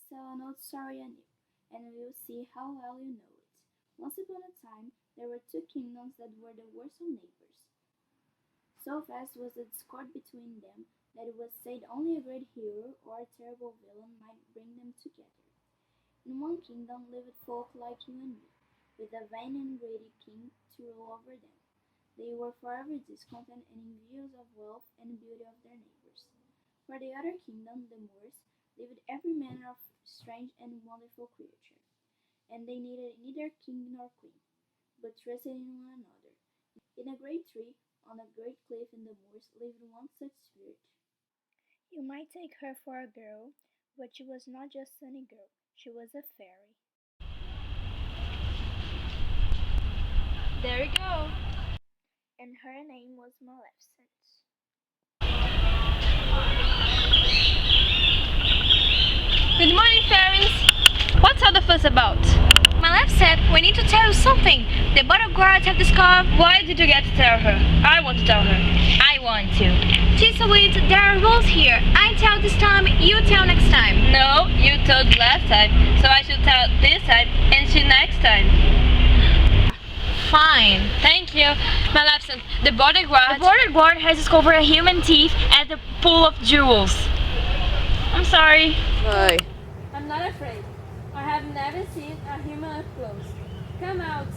tell an old story anew, and we'll see how well you know it. Once upon a time, there were two kingdoms that were the worst of neighbors. So vast was the discord between them that it was said only a great hero or a terrible villain might bring them together. In one kingdom lived folk like you and me, with a vain and greedy king to rule over them. They were forever discontent and envious of wealth and beauty of their neighbors. For the other kingdom, the Moors, lived every manner of strange and wonderful creature, and they needed neither king nor queen, but trusted in one another. In a great tree, on a great cliff in the moors, lived one such spirit. You might take her for a girl, but she was not just any girl, she was a fairy. There you go. And her name was Maleficent. Good morning, fairies. What's all the fuss about? Maleficent, we need to tell you something. The bodyguards have discovered. Why did you get to tell her? I want to tell her. I want to. Tisawit, there are rules here. I tell this time, you tell next time. No, you told last time, so I should tell this time and she next time. Fine. Thank you. Maleficent, the bodyguard has discovered a human thief at the pool of jewels. I'm sorry. Why? I'm not afraid. I have never seen a human up close. Come out.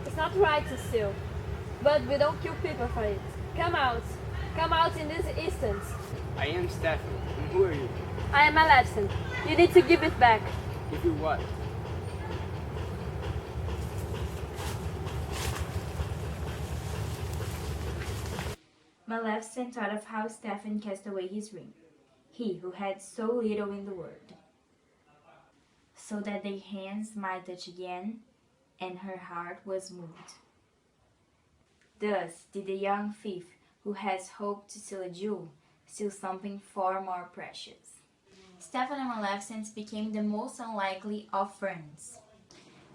It's not right to steal, but we don't kill people for it. Come out. Come out in this instant. I am Stefan. And who are you? I am Maleficent. You need to give it back. Give you what? Maleficent thought of how Stefan cast away his ring, he who had so little in the world, so that their hands might touch again, and her heart was moved. Thus did the young thief, who has hoped to steal a jewel, steal something far more precious. Stefan and Maleficent became the most unlikely of friends,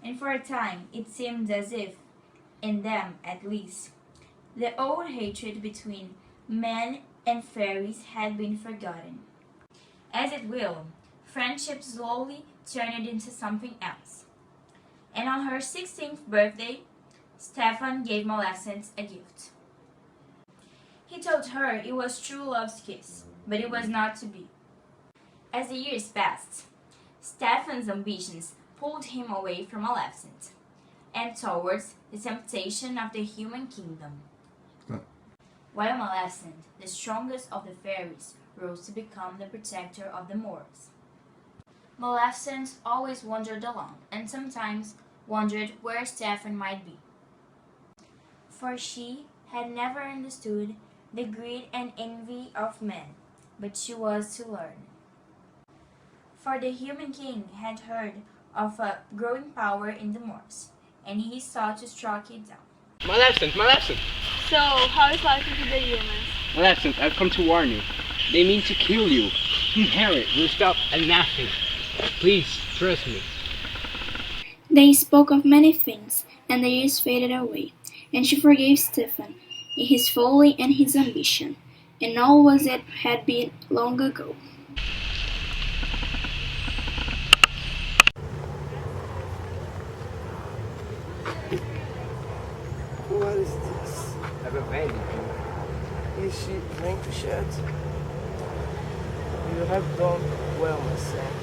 and for a time it seemed as if, in them at least, the old hatred between men and fairies had been forgotten. As it will, friendship slowly turned into something else. And on her 16th birthday, Stefan gave Maleficent a gift. He told her it was true love's kiss, but it was not to be. As the years passed, Stefan's ambitions pulled him away from Maleficent, and towards the temptation of the human kingdom. While Maleficent, the strongest of the fairies, rose to become the protector of the Moors. Maleficent always wandered alone, and sometimes wondered where Stefan might be. For she had never understood the greed and envy of men, but she was to learn. For the human king had heard of a growing power in the Moors, and he sought to strike it down. Maleficent! Maleficent! So, how is life with the humans? Maleficent, I've come to warn you. They mean to kill you. Harry will stop at nothing. Please, trust me. They spoke of many things, and the years faded away, and she forgave Stefan, his folly and his ambition, and all was as it had been long ago. What is this? I've abandoned you. Is she vanquished? You have done well, my son.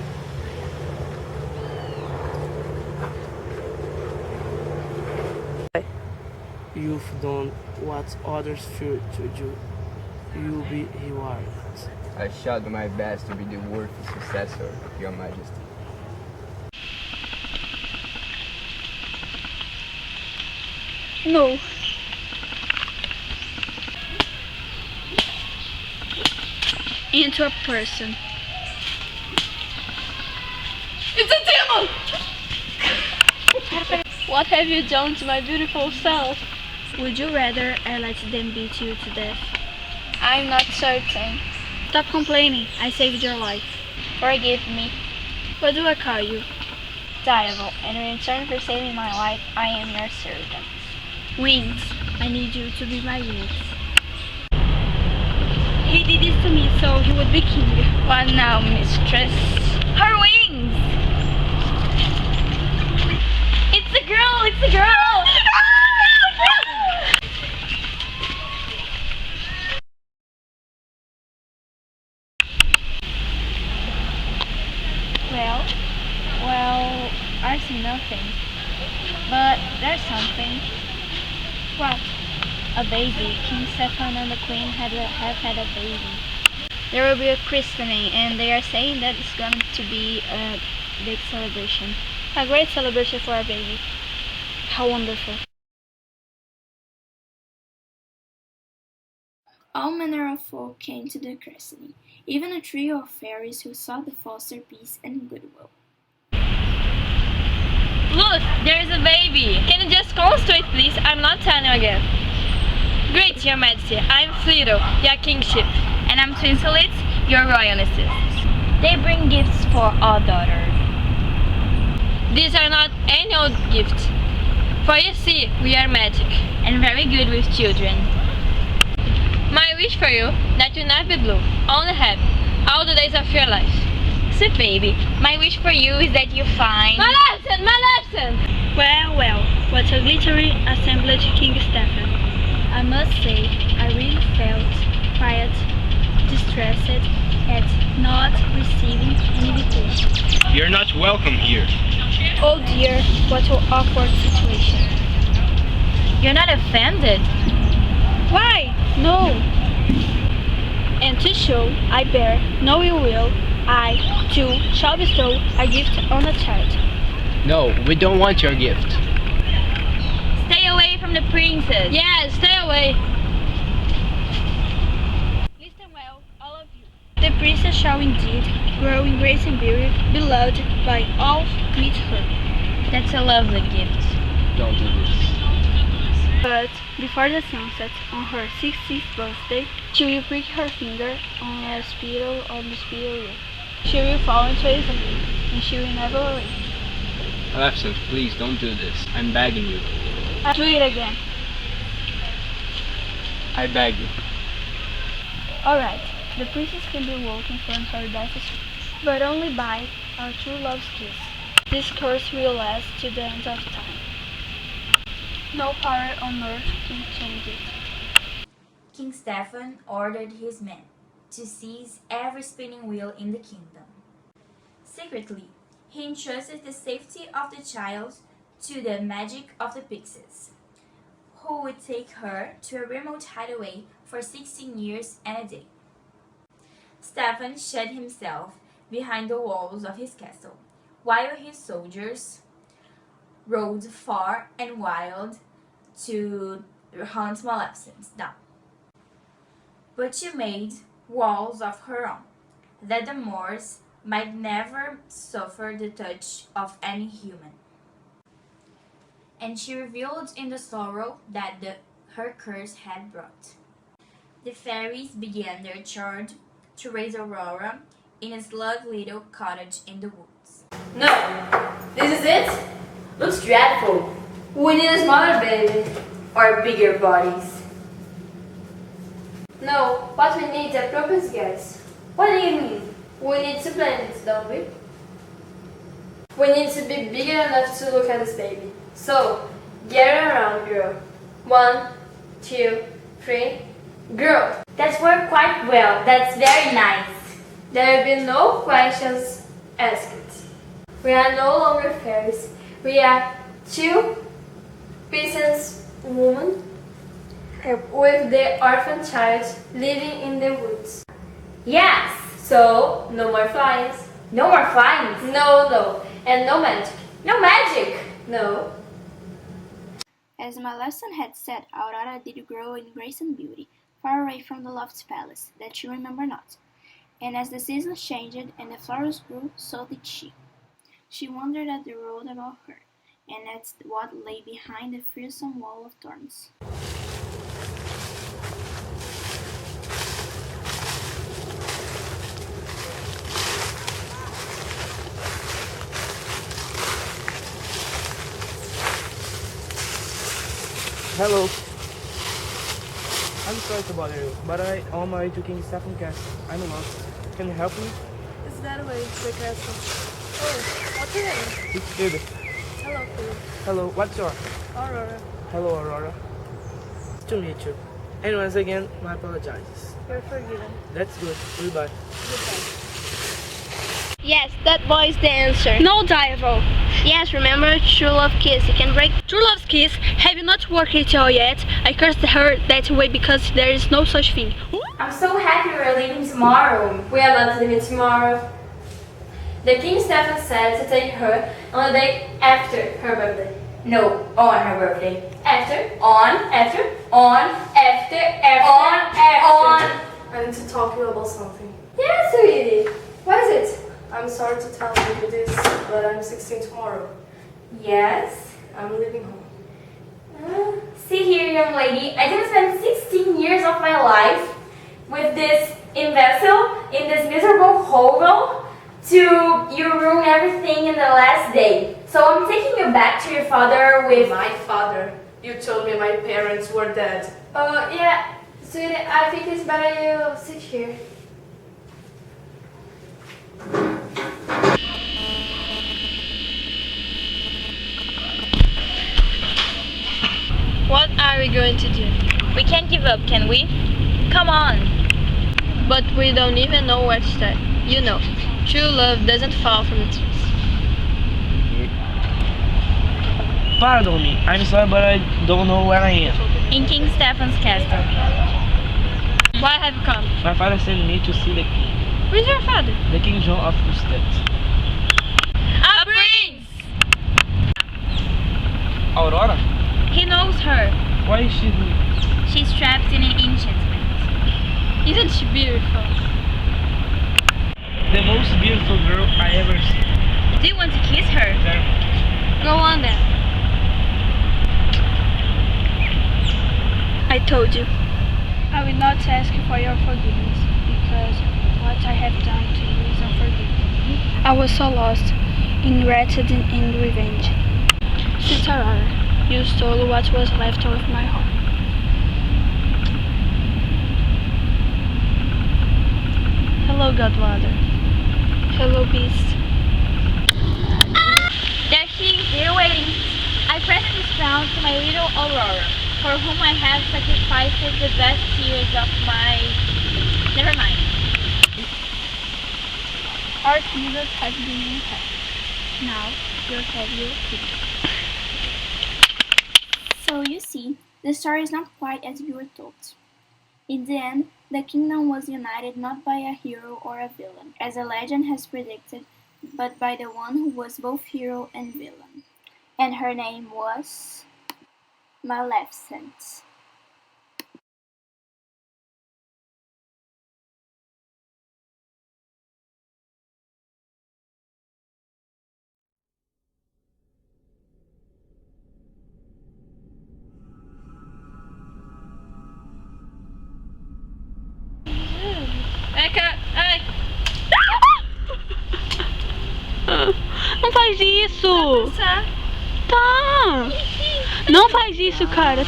You've done what others fear to do. You'll be rewarded. I shall do my best to be the worthy successor of your majesty. No. Into a person. It's a demon! What have you done to my beautiful self? Would you rather I let them beat you to death? I'm not certain. Stop complaining. I saved your life. Forgive me. What do I call you? Diable, and in return for saving my life, I am your servant. Wings. I need you to be my wings. He did this to me so he would be king. What now, mistress? Her wings! It's a girl! It's a girl! Well, I see nothing. But there's something. What? A baby. King Stefan and the Queen have had a baby. There will be a christening, and they are saying that it's going to be a big celebration. A great celebration for our baby. How wonderful. All manner of folk came to the christening, even a trio of fairies who sought the foster peace and goodwill. Look, there's a baby. Can you just concentrate, please? I'm not telling you again. Great, Your Majesty. I'm Flito, your kingship. And I'm Twinsolite, your royalnesses. They bring gifts for our daughter. These are not any old gifts. For you see, we are magic. And very good with children. My wish for you, that you never be blue, only happy, all the days of your life. Sweet baby, my wish for you is that you find... My lesson! Well, what a glittery assemblage, King Stefan. I must say, I really felt quite distressed at not receiving an invitation. You're not welcome here. Oh dear, what an awkward situation. You're not offended? Why? No. And to show I bear no ill will, I, too, shall bestow a gift on a child. No, we don't want your gift. Stay away from the princess. Yes, stay away. Listen well, all of you. The princess shall indeed grow in grace and beauty, beloved by all who meet her. That's a lovely gift. Don't do this. But before the sunset, on her 60th birthday, she will prick her finger on a spittle on the spittle wheel. She will fall into a sleep, and she will never awake. Maleficent, please don't do this. I'm begging you. I'll do it again. I beg you. Alright, the princess can be woken from her death sleep, but only by our true love's kiss. This curse will last to the end of time. No power on earth can change it. King Stefan ordered his men to seize every spinning wheel in the kingdom. Secretly, he entrusted the safety of the child to the magic of the pixies, who would take her to a remote hideaway for 16 years and a day. Stefan shut himself behind the walls of his castle, while his soldiers rode far and wide to hunt Maleficent down. But she made walls of her own, that the Moors might never suffer the touch of any human. And she reveled in the sorrow that her curse had brought. The fairies began their charge to raise Aurora in a snug little cottage in the woods. No, this is it? Looks dreadful. We need a smaller baby, or bigger bodies. No, what we need is a proper guess. What do you mean? We need to plan it, don't we? We need to be big enough to look at this baby. So, get around, girl. 1, 2, 3, girl. That worked quite well. That's very nice. There will be no questions asked. We are no longer fairies. We are 2 peasants women with the orphan child living in the woods. Yes. So, no more flies. No more flies. No. And no magic. No magic. No. As Maleficent had said, Aurora did grow in grace and beauty, far away from the loft's palace, that she remembered not. And as the seasons changed and the flowers grew, so did she. She wondered at the road about her, and at what lay behind the fearsome wall of thorns. Hello. I'm sorry to bother you, but I on my way to King Stephen Castle. I'm lost. Can you help me? Is that way to the castle? Oh, what's your name? It's Philip. Hello, Philip. Hello, what's your? Aurora. Hello, Aurora. Nice to meet you. And once again, my apologies. You're forgiven. That's good. Goodbye. Goodbye. Yes, that boy is the answer. No, Dival. Yes, remember true love kiss. You can break. True love's kiss. Have you not worked it all yet? I cursed her that way because there is no such thing. I'm so happy we're leaving tomorrow. We are not leaving tomorrow. The King Stephen said to take her on the day after her birthday. No, on her birthday. After, on, after, on, after, after, on, after. I need to talk to you about something. Yeah, sweetie. What is it? I'm sorry to tell you this, but I'm 16 tomorrow. Yes. I'm leaving home. See here, young lady. I didn't spend 16 years of my life with this imbecile in this miserable hovel to you ruin everything in the last day. So I'm taking you back to your father with My father. You told me my parents were dead. yeah, sweetie, I think it's better you sit here. What are we going to do? We can't give up, can we? Come on. But we don't even know where to start. You know, true love doesn't fall from the trees. Pardon me. I'm sorry, but I don't know where I am. In King Stephen's castle. Why have you come? My father sent me to see the king. Where's your father? The King John of Usted. A prince! Aurora? He knows her. Why is she here? She's trapped in an enchantment. Isn't she beautiful? The most beautiful girl I ever seen. Do you want to kiss her? Very much. Go on then. I told you. I will not ask you for your forgiveness, because what I have done to you is unforgivable. I was so lost in wretched and revenge. Sweet Aurora, you stole what was left of my heart. Hello, Godmother. Hello, Beast. There she is, here waiting. I present this crown to my little Aurora, for whom I have sacrificed the best years of my... Never mind. Our Jesus has been in heaven. Now you'll have your kingdom. So you see, the story is not quite as we were told. In the end, the kingdom was united not by a hero or a villain, as a legend has predicted, but by the one who was both hero and villain. And her name was Maleficent. Ai. Não faz isso! Tá! Não faz isso, cara.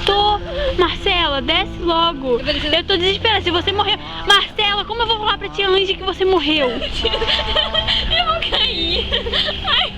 Marcela, desce logo. Eu tô desesperada. Se você morrer. Marcela, como eu vou falar pra tia Angie que você morreu? Eu vou cair. Ai.